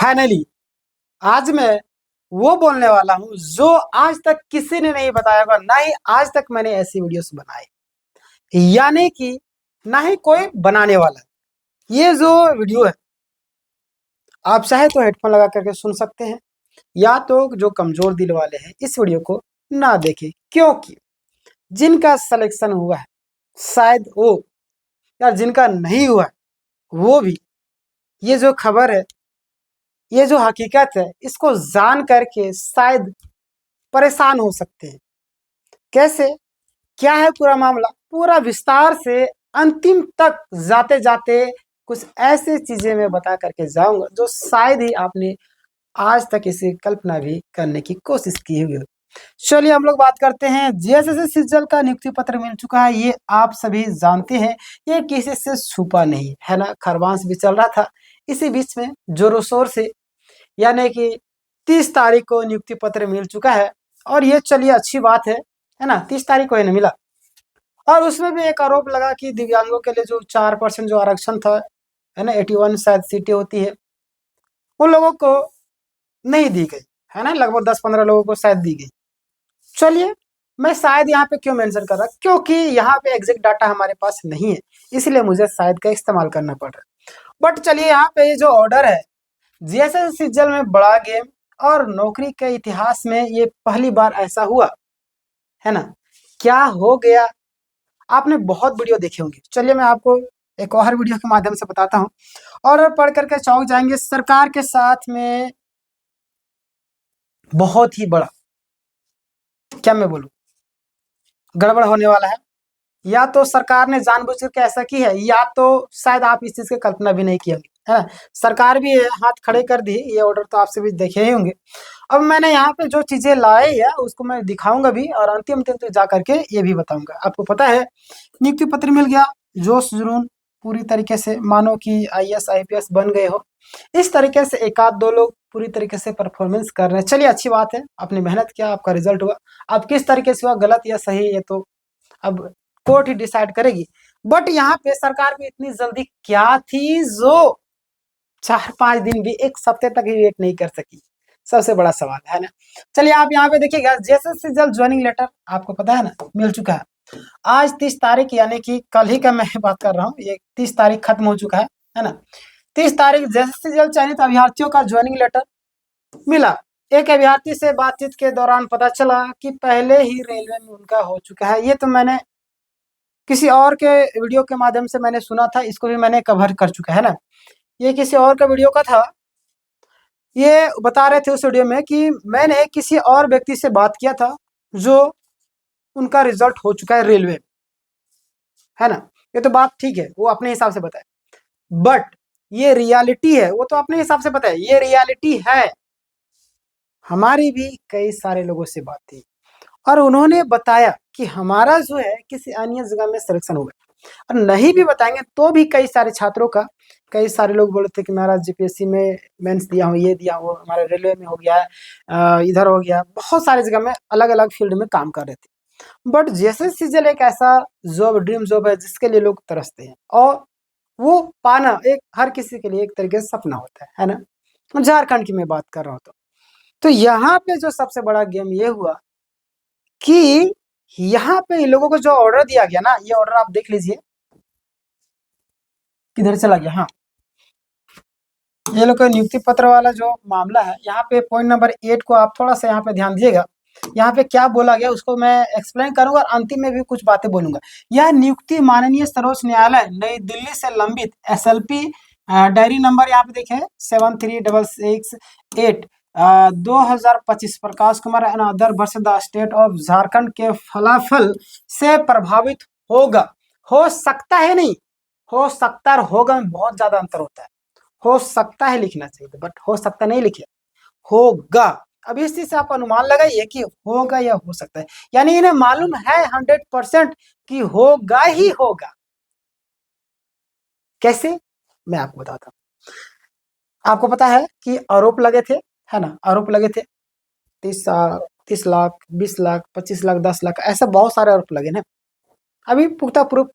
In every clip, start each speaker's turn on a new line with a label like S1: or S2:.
S1: Finally आज मैं वो बोलने वाला हूं जो आज तक किसी ने नहीं बताया होगा, ना ही आज तक मैंने ऐसी वीडियोस बनाई, यानी कि ना ही कोई बनाने वाला है। ये जो वीडियो है, आप चाहे तो हेडफोन लगा करके सुन सकते हैं, या तो जो कमजोर दिल वाले हैं इस वीडियो को ना देखें, क्योंकि जिनका सिलेक्शन हुआ है शायद वो, या जिनका नहीं हुआ है वो भी ये जो खबर है, ये जो हकीकत है, इसको जान करके शायद परेशान हो सकते हैं। कैसे, क्या है पूरा मामला, पूरा विस्तार से अंतिम तक जाते जाते कुछ ऐसी चीजें मैं बता करके जाऊंगा जो शायद ही आपने आज तक इसे कल्पना भी करने की कोशिश की हुई हो। चलिए हम लोग बात करते हैं। जीएसएससी सिज्जल का नियुक्ति पत्र मिल चुका है, ये आप सभी जानते हैं, ये किसी से छुपा नहीं है ना। खरवास भी चल रहा था इसी बीच में जोरों शोर से, यानी कि 30 तारीख को नियुक्ति पत्र मिल चुका है। और ये चलिए अच्छी बात है ना, 30 तारीख को है मिला। और उसमें भी एक आरोप लगा कि दिव्यांगों के लिए जो 4% जो आरक्षण था, है ना, 81 शायद सीटें होती है, उन लोगों को नहीं दी गई, है ना, लगभग 10-15 लोगों को शायद दी गई। चलिए, मैं शायद यहाँ पे क्यों मेंशन कर रहा, क्योंकि यहाँ पे एग्जैक्ट डाटा हमारे पास नहीं है, इसलिए मुझे शायद का इस्तेमाल करना पड़ रहा है। बट चलिए, यहाँ पे ये जो ऑर्डर है, जीएसएससी सिज्जल में बड़ा गेम, और नौकरी के इतिहास में ये पहली बार ऐसा हुआ, है ना। क्या हो गया, आपने बहुत वीडियो देखे होंगे, चलिए मैं आपको एक और वीडियो के माध्यम से बताता हूँ। और पढ़ करके चौंक जाएंगे। सरकार के साथ में बहुत ही बड़ा, क्या मैं बोलूं, गड़बड़ होने वाला है। या तो सरकार ने जानबूझ करके ऐसा की है, या तो शायद आप इस चीज की कल्पना भी नहीं की होगी, है ना। सरकार भी हाथ खड़े कर दी, ये ऑर्डर तो आपसे भी देखे ही होंगे। अब मैंने यहाँ पे जो चीजें लाई है उसको मैं दिखाऊंगा भी, और अंतिम तक जा करके ये भी बताऊंगा। आपको पता है, नियुक्ति पत्र मिल गया, जोश जुनून पूरी तरीके से, मानो कि आईएएस आईपीएस बन गए हो, इस तरीके से एक आध दो लोग पूरी तरीके से परफॉर्मेंस कर रहे हैं। चलिए अच्छी बात है, आपने मेहनत किया, आपका रिजल्ट हुआ। अब किस तरीके से हुआ, गलत या सही, ये तो अब कोर्ट ही डिसाइड करेगी। बट यहाँ पे सरकार भी इतनी जल्दी क्या थी जो 4-5 दिन भी, एक हफ्ते तक ही वेट नहीं कर सकी, सबसे बड़ा सवाल है ना। चलिए आप यहाँ पे देखिएगा, जैसे जल्द ज्वाइनिंग लेटर आपको पता है ना मिल चुका है। आज 30 तारीख, यानी कि कल ही का मैं बात कर रहा हूँ, ये 30 तारीख खत्म हो चुका है ना। 30 तारीख जैसे से जल्द चयनित अभ्यर्थियों का ज्वाइनिंग लेटर मिला। एक अभ्यर्थी से बातचीत के दौरान पता चला कि पहले ही रेलवे में उनका हो चुका है। ये तो मैंने किसी और के वीडियो के माध्यम से मैंने सुना था, इसको भी मैंने कवर कर चुका है ना। ये किसी और का वीडियो का था, ये बता रहे थे उस वीडियो में कि मैंने किसी और व्यक्ति से बात किया था जो उनका रिजल्ट हो चुका है रेलवे, है ना। ये तो बात ठीक है, वो अपने हिसाब से बताए, बट ये रियलिटी है, वो तो अपने हिसाब से बताए, ये रियलिटी है। हमारी भी कई सारे लोगों से बात थी और उन्होंने बताया कि हमारा जो है किसी अन्य जगह में सिलेक्शन हो गया। और नहीं भी बताएंगे तो भी कई सारे छात्रों का, कई सारे लोग बोले थे कि मेरा जीपीएससी में मेंस दिया हूँ, ये दिया हूँ, हमारे रेलवे में हो गया है, इधर हो गया, बहुत सारी जगह में अलग अलग फील्ड में काम कर रहे थे। बट जैसे सीजल एक ऐसा जॉब, ड्रीम जॉब है जिसके लिए लोग तरसते हैं, और वो पाना एक हर किसी के लिए एक तरीके से सपना होता है ना। झारखंड की मैं बात कर रहा हूँ तो यहाँ पे जो सबसे बड़ा गेम ये हुआ कि यहाँ पे इन लोगों को जो ऑर्डर दिया गया ना, ये ऑर्डर आप देख लीजिए किधर चला गया। हाँ, ये लोग का नियुक्ति पत्र वाला जो मामला है, यहाँ पे पॉइंट नंबर 8 को आप थोड़ा सा यहाँ पे ध्यान दीजिएगा। यहाँ पे क्या बोला गया उसको मैं एक्सप्लेन करूंगा, और अंतिम में भी कुछ बातें बोलूंगा। यह नियुक्ति माननीय सर्वोच्च न्यायालय नई दिल्ली से लंबित एसएलपी डायरी नंबर यहाँ पे देखें 73668 2025 प्रकाश कुमार एंड अदर वर्ष द स्टेट ऑफ झारखंड के फलाफल से प्रभावित होगा। हो सकता है नहीं, हो सकता और होगा में बहुत ज्यादा अंतर होता है। हो सकता है लिखना चाहिए, बट हो सकता नहीं लिखे, होगा। अब इस चीज से आप अनुमान लगाइए कि होगा या हो सकता है, यानी इन्हें मालूम है 100% कि होगा ही होगा। कैसे, मैं आपको बताता हूँ। आपको पता है कि आरोप लगे थे, है ना, आरोप लगे थे 30 लाख, 20 लाख, 25 लाख, 10 लाख, ऐसे बहुत सारे आरोप लगे ना। अभी पुख्ता प्रूफ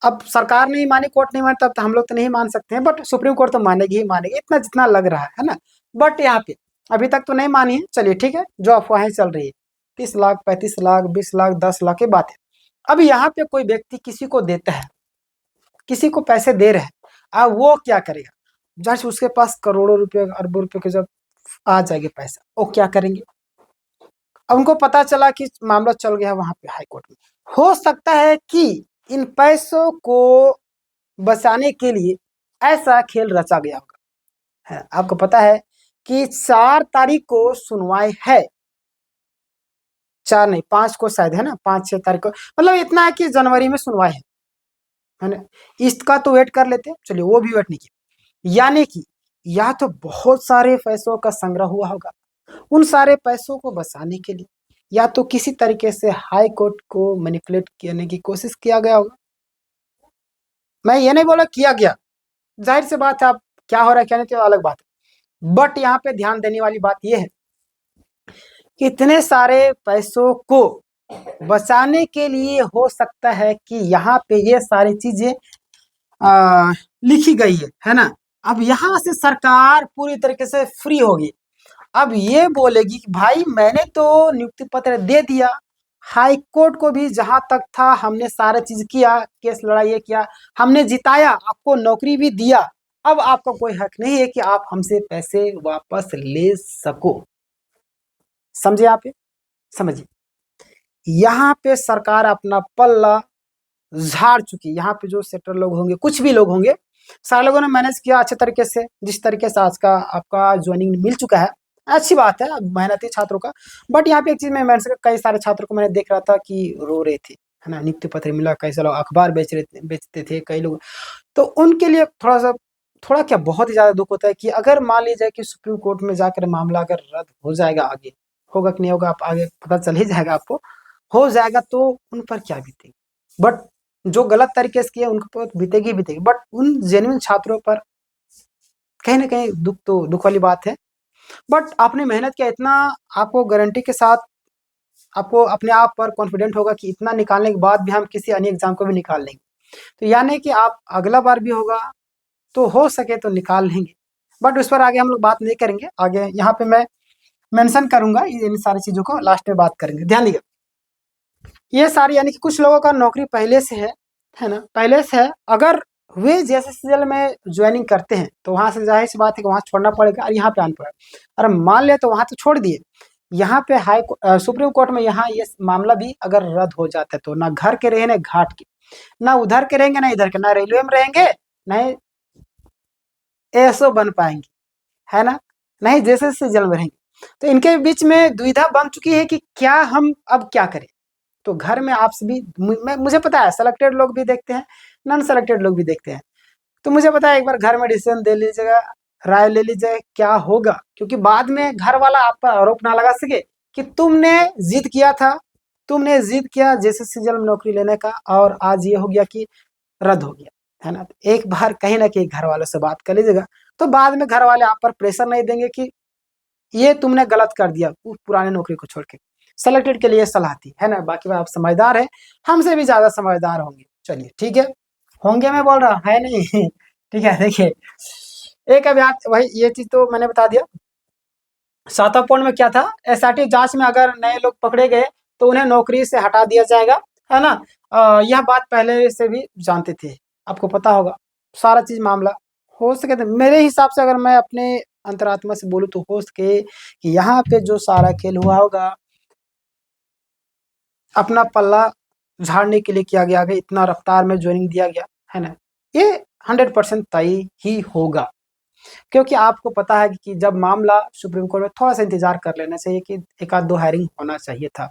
S1: अब सरकार नहीं मानी, कोर्ट नहीं मानी, तब तो हम लोग तो नहीं मान सकते हैं, बट सुप्रीम कोर्ट तो मानेगी ही मानेगी, इतना जितना लग रहा है ना। बट यहाँ पे अभी तक तो नहीं मानी है, चलिए ठीक है, जो अफवाहें चल रही है 30 लाख 35 लाख 20 लाख 10 लाख की बात है। अब यहाँ पे कोई व्यक्ति किसी को देता है, किसी को पैसे दे रहे हैं, अब वो क्या करेगा, जज उसके पास करोड़ों रुपए अरबों रुपए के जब आ जाएंगे पैसा, वो क्या करेंगे। अब उनको पता चला कि मामला चल गया वहां पे हाई कोर्ट में, हो सकता है कि इन पैसों को बचाने के लिए ऐसा खेल रचा गया होगा। है, आपको पता है कि 4 तारीख को सुनवाई है, 4 नहीं 5 को शायद, है ना, 5-6 तारीख को, मतलब इतना है कि जनवरी में सुनवाई है ना। इसका तो वेट कर लेते हैं, चलिए वो भी वेट नहीं किया, यानी कि या तो बहुत सारे पैसों का संग्रह हुआ होगा, उन सारे पैसों को बचाने के लिए या तो किसी तरीके से हाई कोर्ट को मैनिपुलेट करने की कोशिश किया गया होगा। मैं ये नहीं बोला किया गया, जाहिर सी बात है, आप क्या हो रहा है क्या नहीं तो अलग बात है, बट यहाँ पे ध्यान देने वाली बात यह है कि इतने सारे पैसों को बचाने के लिए हो सकता है कि यहाँ पे ये सारी चीजें लिखी गई है ना। अब यहाँ से सरकार पूरी तरीके से फ्री होगी, अब ये बोलेगी कि भाई मैंने तो नियुक्ति पत्र दे दिया, हाई कोर्ट को भी जहां तक था हमने सारा चीज किया, केस लड़ा ये किया, हमने जिताया, आपको नौकरी भी दिया, अब आपका कोई हक नहीं है कि आप हमसे पैसे वापस ले सको। समझे आप, ये समझिए, यहाँ पे सरकार अपना पल्ला झाड़ चुकी। यहाँ पे जो सेक्टर लोग होंगे, कुछ भी लोग होंगे, सारे लोगों ने मैनेज किया अच्छे तरीके से, जिस तरीके से आज का आपका ज्वाइनिंग मिल चुका है, अच्छी बात है मेहनती छात्रों का। बट यहाँ पे एक चीज मैं मेंशन, कई सारे छात्रों को मैंने देख रहा था कि रो रहे थे, है ना, नियुक्ति पत्र मिला, कैसे लोग अखबार बेचते थे कई लोग, तो उनके लिए थोड़ा क्या बहुत ही ज्यादा दुख होता है कि अगर मान लीजिए कि सुप्रीम कोर्ट में जाकर मामला अगर रद्द हो जाएगा, आगे होगा कि नहीं होगा आप आगे पता चल ही जाएगा आपको, हो जाएगा तो उन पर क्या बीतेगी। बट जो गलत तरीके से किया उनके पर बीतेगी ही बीतेगी, बट उन जेन्युइन छात्रों पर कहीं ना कहीं दुख वाली बात है। बट आपने मेहनत किया इतना, आपको गारंटी के साथ आपको अपने आप पर कॉन्फिडेंट होगा कि इतना निकालने के बाद भी हम किसी अन्य एग्जाम को भी निकाल लेंगे, तो यानी कि आप अगला बार भी होगा तो हो सके तो निकाल लेंगे। बट उस पर आगे हम लोग बात नहीं करेंगे, आगे यहाँ पे मैं मेंशन करूंगा इन सारी चीजों को, लास्ट में बात करेंगे, ध्यान दीजिए। ये सारी यानी कि कुछ लोगों का नौकरी पहले से है ना, पहले से है, अगर वे जेएसएससीएल में ज्वाइनिंग करते हैं तो वहां से जाहिर सी बात है कि वहां छोड़ना पड़ेगा और यहाँ पे आना पड़ेगा। और मान ले तो वहां तो छोड़ दिए, यहाँ पे सुप्रीम कोर्ट में यहाँ ये मामला भी अगर रद्द हो जाता है तो ना घर के रहे ना घाट के, ना उधर के रहेंगे ना इधर के, ना रेलवे में रहेंगे ना एसओ बन पाएंगे, है ना, नहीं जेएसएससीएल में रहेंगे। तो इनके बीच में दुविधा बन चुकी है कि क्या हम अब क्या करें। तो घर में आपसे भी मुझे पता है सेलेक्टेड लोग भी देखते हैं, नॉन सेलेक्टेड लोग भी देखते हैं, तो मुझे पता है एक बार घर में डिसीजन दे लीजिएगा, राय ले लीजिए क्या होगा, क्योंकि बाद में घर वाला आप पर आरोप ना लगा सके कि तुमने जिद किया था, तुमने जिद किया जेएसएससीएल में नौकरी लेने का और आज ये हो गया कि रद्द हो गया, है ना। तो एक बार कहीं ना कहीं घर वालों से बात कर लीजिएगा, तो बाद में घर वाले आप पर प्रेशर नहीं देंगे कि ये तुमने गलत कर दिया पुराने नौकरी को छोड़ के। सेलेक्टेड के लिए सलाह थी, है ना, बाकी आप समझदार है, हमसे भी ज्यादा समझदार होंगे, चलिए ठीक है, होंगे मैं बोल रहा है नहीं ठीक है। देखिए एक अभियान वही, ये चीज तो मैंने बता दिया। 7वां पॉइंट में क्या था, एसआरटी जांच में अगर नए लोग पकड़े गए तो उन्हें नौकरी से हटा दिया जाएगा, है ना। यह बात पहले से भी जानते थे, आपको पता होगा सारा चीज मामला। हो सके तो मेरे हिसाब से अगर मैं अपने अंतरात्मा से बोलूं तो हो सके कि यहाँ पे जो सारा खेल हुआ होगा अपना पल्ला झाड़ने के लिए किया गया, इतना रफ्तार में ज्वाइनिंग दिया गया, है ना, ये 100% तय ही होगा। क्योंकि आपको पता है कि जब मामला सुप्रीम कोर्ट में, थोड़ा सा इंतजार कर लेना चाहिए कि एक आध दो हायरिंग होना चाहिए था,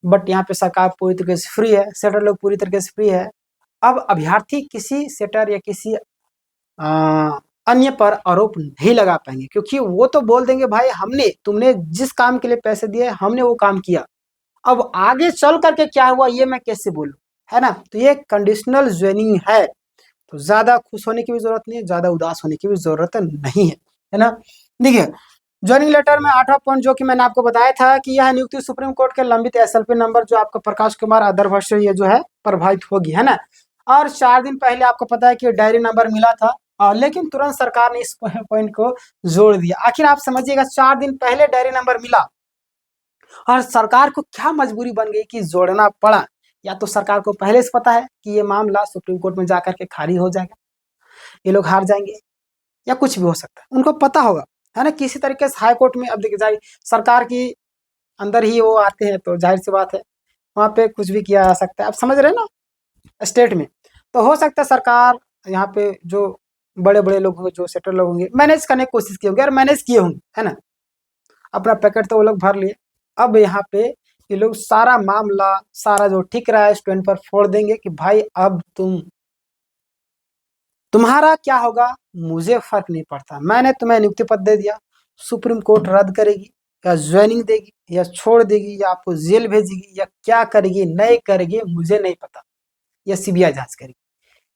S1: बट यहाँ पे सरकार पूरी तरीके से फ्री है, सेटर लोग पूरी तरीके से फ्री है। अब अभ्यर्थी किसी सेटर या किसी अन्य पर आरोप नहीं लगा पाएंगे, क्योंकि वो तो बोल देंगे भाई हमने तुमने जिस काम के लिए पैसे दिए हमने वो काम किया, अब आगे चल करके क्या हुआ ये मैं कैसे बोलूं, है ना। तो ये कंडीशनल ज्वाइनिंग है, तो ज्यादा खुश होने की भी जरूरत नहीं है, ज्यादा उदास होने की भी जरूरत नहीं है ना। देखिए ज्वाइनिंग लेटर में 8वां पॉइंट जो कि मैंने आपको बताया था कि यह नियुक्ति सुप्रीम कोर्ट के लंबित एसएलपी नंबर जो आपका प्रकाश कुमार अदर वर्ष ये जो है प्रभावित होगी, है ना। और 4 दिन पहले आपको पता है कि डायरी नंबर मिला था, लेकिन तुरंत सरकार ने इस पॉइंट को जोड़ दिया। आखिर आप समझिएगा, 4 दिन पहले डायरी नंबर मिला और सरकार को क्या मजबूरी बन गई कि जोड़ना पड़ा। या तो सरकार को पहले से पता है कि ये मामला सुप्रीम कोर्ट में जाकर के खारिज हो जाएगा, ये लोग हार जाएंगे, या कुछ भी हो सकता है, उनको पता होगा, है ना। किसी तरीके से हाई कोर्ट में, अब देखिए जाहिर सरकार की अंदर ही वो आते हैं, तो जाहिर सी बात है वहाँ पे कुछ भी किया जा सकता है। आप समझ रहे हैं ना, स्टेट में तो हो सकता है सरकार यहाँ पे जो बड़े बड़े लोग होंगे, जो सेटर लोग होंगे, मैनेज करने की कोशिश की होंगे और मैनेज किए होंगे, है ना। अपना पैकेट तो वो लोग भर लिए। अब यहाँ पे ये लोग सारा मामला, सारा जो ठीक रहा है स्टूडेंट पर फोड़ देंगे कि भाई अब तुम्हारा क्या होगा मुझे फर्क नहीं पड़ता, मैंने तुम्हें नियुक्ति पत्र दे दिया, सुप्रीम कोर्ट रद्द करेगी या ज्वाइनिंग देगी या छोड़ देगी या आपको जेल भेजेगी या क्या करेगी नहीं करेगी मुझे नहीं पता, या सीबीआई जांच करेगी।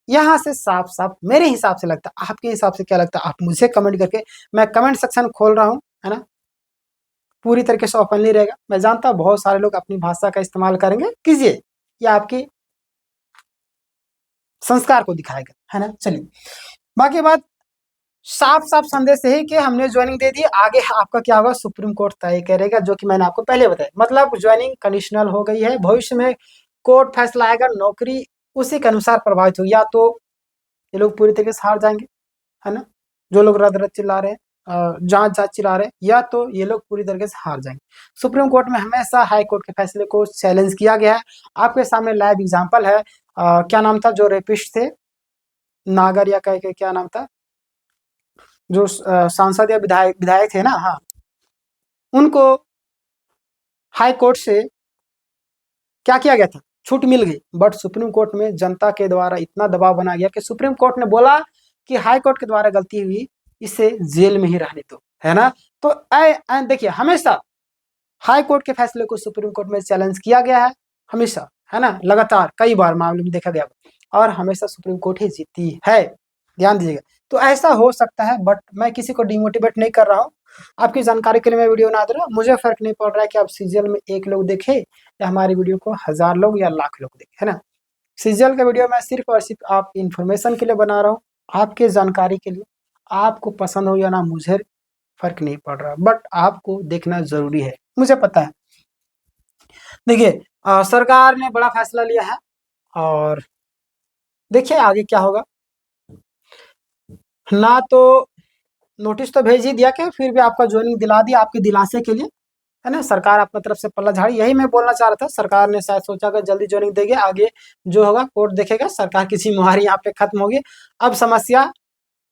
S1: यहाँ से साफ साफ मेरे हिसाब से लगता है, आपके हिसाब से क्या लगता है आप मुझे कमेंट करके, मैं कमेंट सेक्शन खोल रहा हूँ, है ना। पूरी तरीके से ओपनली रहेगा, मैं जानता हूँ बहुत सारे लोग अपनी भाषा का इस्तेमाल करेंगे, कीजिए, या आपकी संस्कार को दिखाएगा, है ना। चलिए, बाकी बात साफ साफ संदेश यही कि हमने ज्वाइनिंग दे दी, आगे आपका क्या होगा सुप्रीम कोर्ट तय करेगा, जो कि मैंने आपको पहले बताया। मतलब ज्वाइनिंग कंडीशनल हो गई है, भविष्य में कोर्ट फैसला आएगा, नौकरी उसी के अनुसार प्रभावित होगी। या तो ये लोग पूरी तरीके से हार जाएंगे, है ना, जो लोग रद रद चिल्ला रहे हैं, जांच जांच चिल्ला रहे हैं, या तो ये लोग पूरी तरीके से हार जाएंगे। सुप्रीम कोर्ट में हमेशा हाई कोर्ट के फैसले को चैलेंज किया गया है। आपके सामने लाइव एग्जाम्पल है, क्या नाम था जो रेपिस्ट थे, नागर या कह के क्या नाम था, जो सांसद या विधायक विधायक थे ना, हाँ, उनको हाई कोर्ट से क्या किया गया था, छूट मिल गई। बट सुप्रीम कोर्ट में जनता के द्वारा इतना दबाव बना गया कि सुप्रीम कोर्ट ने बोला कि हाई कोर्ट के द्वारा गलती हुई, इसे जेल में ही रहने दो, है ना। तो देखिए, हमेशा हाई कोर्ट के फैसले को सुप्रीम कोर्ट में चैलेंज किया गया है, हमेशा, है ना, लगातार कई बार मामले में देखा गया, और हमेशा सुप्रीम कोर्ट ही जीती है, ध्यान दीजिएगा। तो ऐसा हो सकता है, बट मैं किसी को डिमोटिवेट नहीं कर रहा हूँ, आपकी जानकारी के लिए मैं वीडियो बना दे रहा हूँ। मुझे फर्क नहीं पड़ रहा है कि आप सीजीएल में 1 लोग देखे या हमारी वीडियो को 1000 लोग या लाख लोग देखे, है ना। सीजीएल का वीडियो मैं सिर्फ और सिर्फ आप इन्फॉर्मेशन के लिए बना रहा हूँ, आपके जानकारी के लिए। आपको पसंद हो या ना, मुझे फर्क नहीं पड़ रहा, बट आपको देखना जरूरी है, मुझे पता है। देखिए, सरकार ने बड़ा फैसला लिया है, और देखिए आगे क्या होगा। ना तो नोटिस तो भेज ही दिया कि फिर भी आपका ज्वाइनिंग दिला दिया आपके दिलासे के लिए, है ना। सरकार अपनी तरफ से पल्ला झाड़ी, यही मैं बोलना चाह रहा था। सरकार ने शायद सोचा कि जल्दी ज्वाइनिंग देंगे, आगे जो होगा कोर्ट देखेगा, सरकार की जिम्मेवारी यहाँ पे खत्म होगी। अब समस्या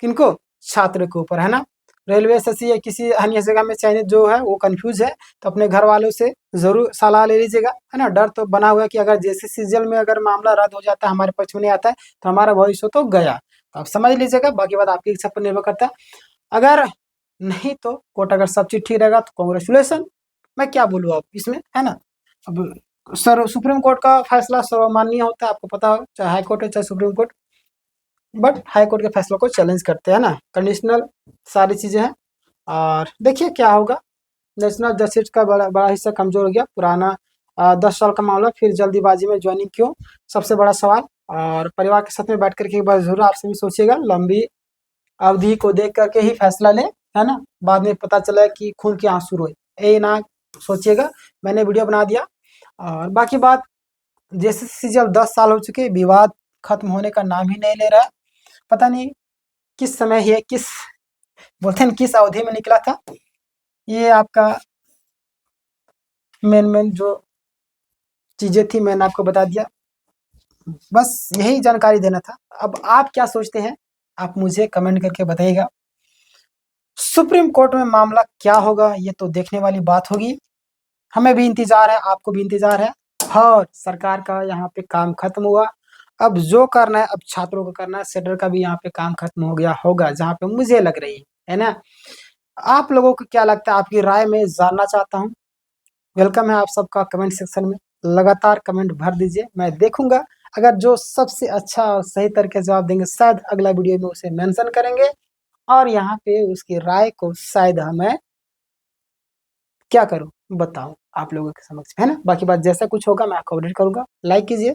S1: किनको, छात्र के ऊपर, है ना। रेलवे एसएससी या किसी अन्य जगह में चयनित जो है वो कंफ्यूज है, तो अपने घर वालों से जरूर सलाह ले लीजिएगा, है ना। डर तो बना हुआ है कि अगर जैसे सीजन में अगर मामला रद्द हो जाता है, हमारे पक्ष में नहीं आता है, तो हमारा भविष्य तो गया। तो आप समझ लीजिएगा, बाकी बात आपकी इच्छा पर निर्भर करता है। अगर नहीं तो कोर्ट अगर सब चीज ठीक रहेगा तो कांग्रेचुलेसन, मैं क्या बोलूँ अब इसमें, है ना। अब सर सुप्रीम कोर्ट का फैसला सर्वमान्य होता है, आपको पता हो, चाहे हाई कोर्ट है चाहे supreme court, but high court के फैसलों को चैलेंज करते हैं ना, कंडीशनल सारी चीजें हैं। और देखिए क्या होगा, नेशनल जस्टिस का बड़ा बड़ा हिस्सा कमजोर हो गया, पुराना 10 साल का मामला फिर जल्दीबाजी में ज्वाइनिंग क्यों, सबसे बड़ा सवाल। और परिवार के साथ में बैठ करके एक बार जरूर आपसे भी सोचिएगा, लंबी अवधि को देख करके ही फैसला ले, है ना। बाद में पता चला कि खून के आंसू रोए, ये ना सोचिएगा। मैंने वीडियो बना दिया। और बाकी बात, जैसे सीजल 10 साल हो चुके, विवाद खत्म होने का नाम ही नहीं ले रहा है। पता नहीं किस समय ये किस बोलते हैं किस अवधि में निकला था। ये आपका मेन जो चीजें थी मैंने आपको बता दिया, बस यही जानकारी देना था। अब आप क्या सोचते हैं, आप मुझे कमेंट करके बताइएगा। सुप्रीम कोर्ट में मामला क्या होगा ये तो देखने वाली बात होगी, हमें भी इंतजार है, आपको भी इंतजार है। और सरकार का यहाँ पे काम खत्म हुआ, अब जो करना है अब छात्रों को करना है। सेटर का भी यहाँ पे काम खत्म हो गया होगा, जहाँ पे मुझे लग रही है ना। आप लोगों को क्या लगता है, आपकी राय में जानना चाहता हूँ। वेलकम है आप सबका कमेंट सेक्शन में, लगातार कमेंट भर दीजिए, मैं देखूंगा। अगर जो सबसे अच्छा और सही तरीके से जवाब देंगे, शायद अगला वीडियो में उसे मेंशन करेंगे, और यहाँ पे उसकी राय को शायद हमें क्या करूं, बताऊं आप लोगों के समक्ष, है ना। बाकी बात जैसा कुछ होगा मैं आपको अपडेट करूंगा। लाइक कीजिए,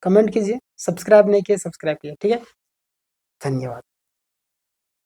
S1: कमेंट कीजिए, सब्सक्राइब नहीं किए, सब्सक्राइब किए, ठीक है? धन्यवाद।